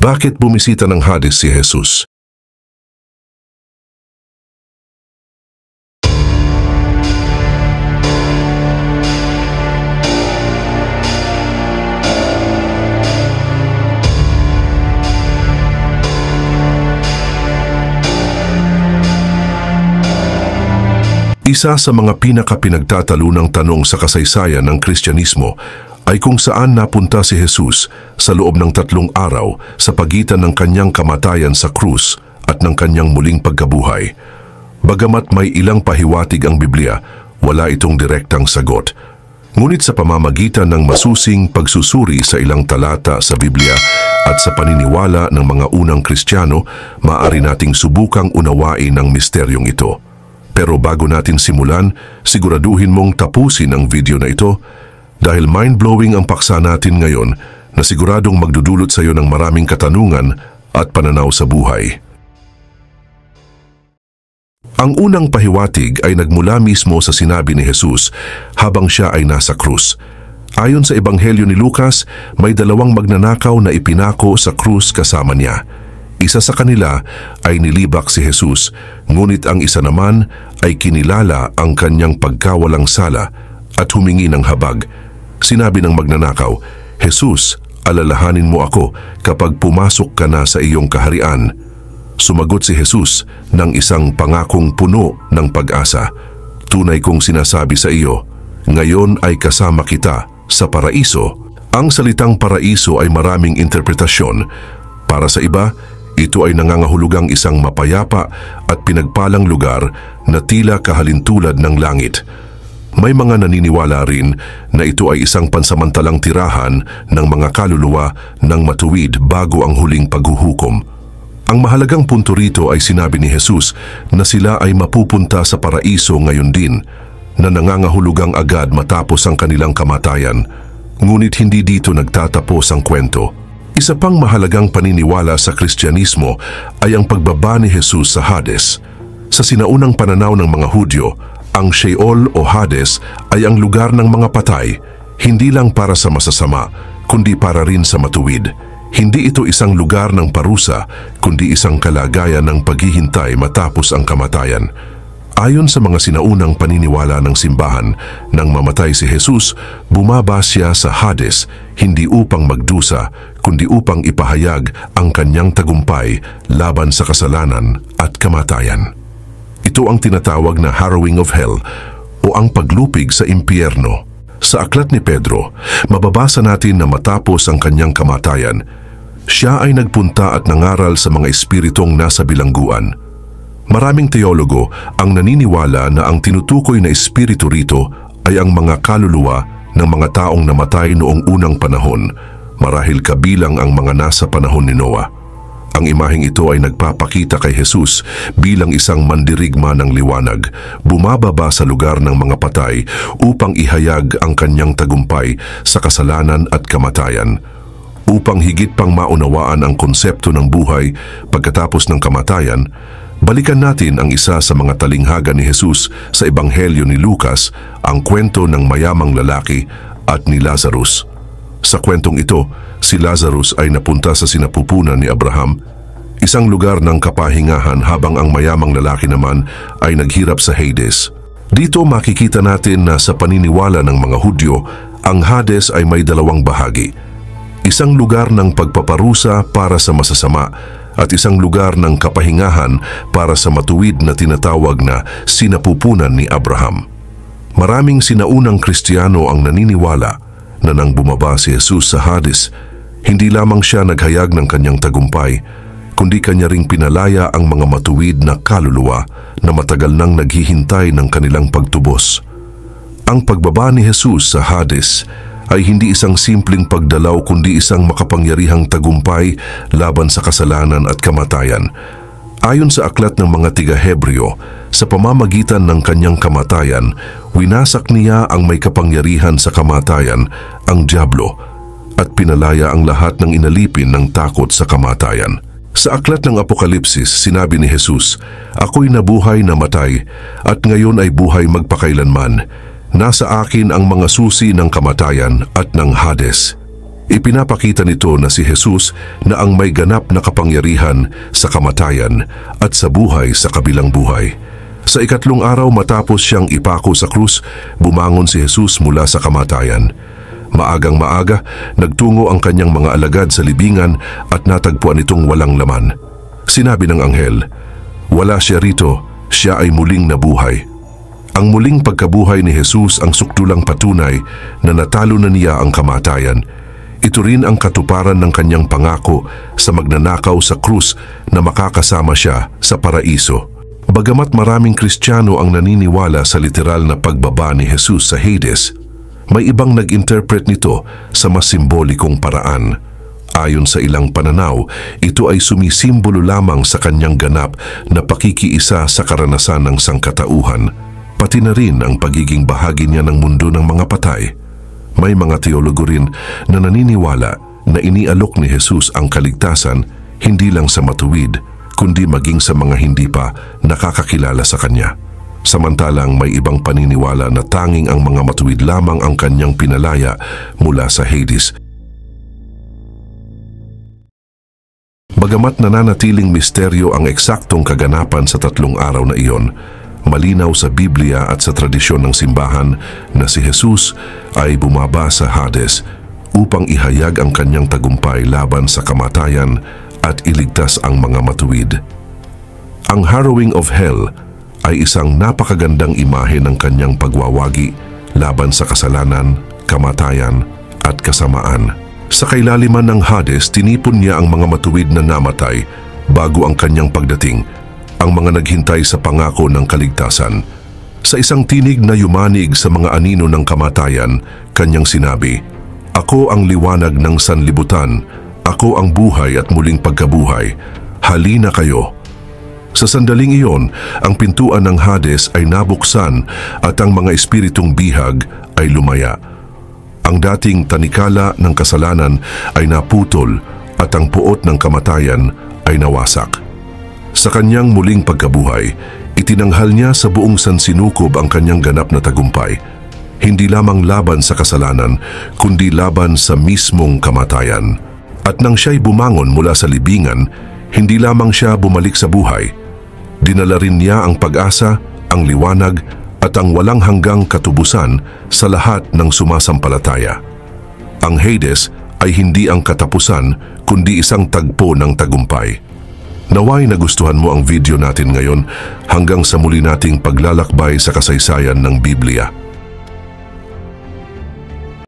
Bakit bumisita ng Hades si Jesus? Isa sa mga pinakapinagtatalunang tanong sa kasaysayan ng Kristyanismo ay kung saan napunta si Jesus sa loob ng 3 araw sa pagitan ng kanyang kamatayan sa krus at ng kanyang muling pagkabuhay. Bagamat may ilang pahiwatig ang Biblia, wala itong direktang sagot. Ngunit sa pamamagitan ng masusing pagsusuri sa ilang talata sa Biblia at sa paniniwala ng mga unang Kristiyano, maaari nating subukang unawain ang misteryong ito. Pero bago natin simulan, siguraduhin mong tapusin ang video na ito dahil mind-blowing ang paksa natin ngayon na siguradong magdudulot sa iyo ng maraming katanungan at pananaw sa buhay. Ang unang pahiwatig ay nagmula mismo sa sinabi ni Jesus habang siya ay nasa krus. Ayon sa Ebanghelyo ni Lucas, may 2 magnanakaw na ipinako sa krus kasama niya. Isa sa kanila ay nilibak si Jesus, ngunit ang isa naman ay kinilala ang kanyang pagkawalang sala at humingi ng habag. Sinabi ng magnanakaw, "Jesus, alalahanin mo ako kapag pumasok ka na sa iyong kaharian." Sumagot si Jesus ng isang pangakong puno ng pag-asa. "Tunay kong sinasabi sa iyo, ngayon ay kasama kita sa paraiso." Ang salitang paraiso ay maraming interpretasyon. Para sa iba, ito ay nangangahulugang isang mapayapa at pinagpalang lugar na tila kahalintulad ng langit. May mga naniniwala rin na ito ay isang pansamantalang tirahan ng mga kaluluwa ng matuwid bago ang huling paghuhukom. Ang mahalagang punto rito ay sinabi ni Jesus na sila ay mapupunta sa paraiso ngayon din, na nangangahulugang agad matapos ang kanilang kamatayan. Ngunit hindi dito nagtatapos ang kwento. Isa pang mahalagang paniniwala sa Kristyanismo ay ang pagbaba ni Jesus sa Hades. Sa sinaunang pananaw ng mga Hudyo, ang Sheol o Hades ay ang lugar ng mga patay, hindi lang para sa masasama, kundi para rin sa matuwid. Hindi ito isang lugar ng parusa, kundi isang kalagayan ng paghihintay matapos ang kamatayan. Ayon sa mga sinaunang paniniwala ng simbahan, nang mamatay si Jesus, bumaba siya sa Hades, hindi upang magdusa, kundi upang ipahayag ang kanyang tagumpay laban sa kasalanan at kamatayan. Ito ang tinatawag na harrowing of hell o ang paglupig sa impyerno. Sa aklat ni Pedro, mababasa natin na matapos ang kanyang kamatayan, siya ay nagpunta at nangaral sa mga espiritong nasa bilangguan. Maraming teologo ang naniniwala na ang tinutukoy na espiritu rito ay ang mga kaluluwa ng mga taong namatay noong unang panahon, marahil kabilang ang mga nasa panahon ni Noah. Ang imaheng ito ay nagpapakita kay Jesus bilang isang mandirigma ng liwanag, bumababa sa lugar ng mga patay upang ihayag ang kanyang tagumpay sa kasalanan at kamatayan. Upang higit pang maunawaan ang konsepto ng buhay pagkatapos ng kamatayan, balikan natin ang isa sa mga talinghaga ni Jesus sa Ebanghelyo ni Lucas, ang kwento ng mayamang lalaki at ni Lazarus. Sa kwentong ito, si Lazarus ay napunta sa sinapupunan ni Abraham, isang lugar ng kapahingahan, habang ang mayamang lalaki naman ay naghirap sa Hades. Dito makikita natin na sa paniniwala ng mga Hudyo, ang Hades ay may 2 bahagi. Isang lugar ng pagpaparusa para sa masasama at isang lugar ng kapahingahan para sa matuwid na tinatawag na sinapupunan ni Abraham. Maraming sinaunang Kristiyano ang naniniwala na nang bumaba si Jesus sa Hades, hindi lamang siya naghayag ng kanyang tagumpay, kundi kanya ring pinalaya ang mga matuwid na kaluluwa na matagal nang naghihintay ng kanilang pagtubos. Ang pagbaba ni Jesus sa Hades ay hindi isang simpleng pagdalaw, kundi isang makapangyarihang tagumpay laban sa kasalanan at kamatayan. Ayon sa aklat ng mga tiga-Hebreo, sa pamamagitan ng kanyang kamatayan, winasak niya ang may kapangyarihan sa kamatayan, ang dyablo, at pinalaya ang lahat ng inalipin ng takot sa kamatayan. Sa aklat ng Apokalipsis, sinabi ni Jesus, "Ako'y nabuhay na matay, at ngayon ay buhay magpakailanman. Nasa akin ang mga susi ng kamatayan at ng Hades. Ipinapakita nito na si Jesus na ang may ganap na kapangyarihan sa kamatayan at sa buhay sa kabilang buhay. Sa ikatlong araw matapos siyang ipako sa krus, bumangon si Jesus mula sa kamatayan. Maagang maaga, nagtungo ang kanyang mga alagad sa libingan at natagpuan itong walang laman. Sinabi ng anghel, "Wala siya rito, siya ay muling nabuhay." Ang muling pagkabuhay ni Jesus ang sukdulang patunay na natalo na niya ang kamatayan. Ito rin ang katuparan ng kanyang pangako sa magnanakaw sa krus na makakasama siya sa paraiso. Bagamat maraming Kristiyano ang naniniwala sa literal na pagbaba ni Jesus sa Hades, may ibang nag-interpret nito sa mas simbolikong paraan. Ayon sa ilang pananaw, ito ay sumisimbolo lamang sa kanyang ganap na pakikiisa sa karanasan ng sangkatauhan, pati na rin ang pagiging bahagi niya ng mundo ng mga patay. May mga teologo rin na naniniwala na inialok ni Jesus ang kaligtasan hindi lang sa matuwid, kundi maging sa mga hindi pa nakakakilala sa Kanya. Samantalang may ibang paniniwala na tanging ang mga matuwid lamang ang Kanyang pinalaya mula sa Hades. Bagamat nananatiling misteryo ang eksaktong kaganapan sa 3 araw na iyon, malinaw sa Biblia at sa tradisyon ng simbahan na si Jesus ay bumaba sa Hades upang ihayag ang kanyang tagumpay laban sa kamatayan at iligtas ang mga matuwid. Ang harrowing of hell ay isang napakagandang imahe ng kanyang pagwawagi laban sa kasalanan, kamatayan at kasamaan. Sa kailaliman ng Hades, tinipon niya ang mga matuwid na namatay bago ang kanyang pagdating, ang mga naghintay sa pangako ng kaligtasan. Sa isang tinig na yumanig sa mga anino ng kamatayan, kanyang sinabi, "Ako ang liwanag ng sanlibutan, ako ang buhay at muling pagkabuhay. Halina kayo." Sa sandaling iyon, ang pintuan ng Hades ay nabuksan at ang mga espiritong bihag ay lumaya. Ang dating tanikala ng kasalanan ay naputol at ang puot ng kamatayan ay nawasak. Sa kanyang muling pagkabuhay, itinanghal niya sa buong sansinukob ang kanyang ganap na tagumpay, hindi lamang laban sa kasalanan, kundi laban sa mismong kamatayan. At nang siya'y bumangon mula sa libingan, hindi lamang siya bumalik sa buhay. Dinala rin niya ang pag-asa, ang liwanag, at ang walang hanggang katubusan sa lahat ng sumasampalataya. Ang Hades ay hindi ang katapusan, kundi isang tagpo ng tagumpay. Naway nagustuhan mo ang video natin ngayon. Hanggang sa muli nating paglalakbay sa kasaysayan ng Biblia.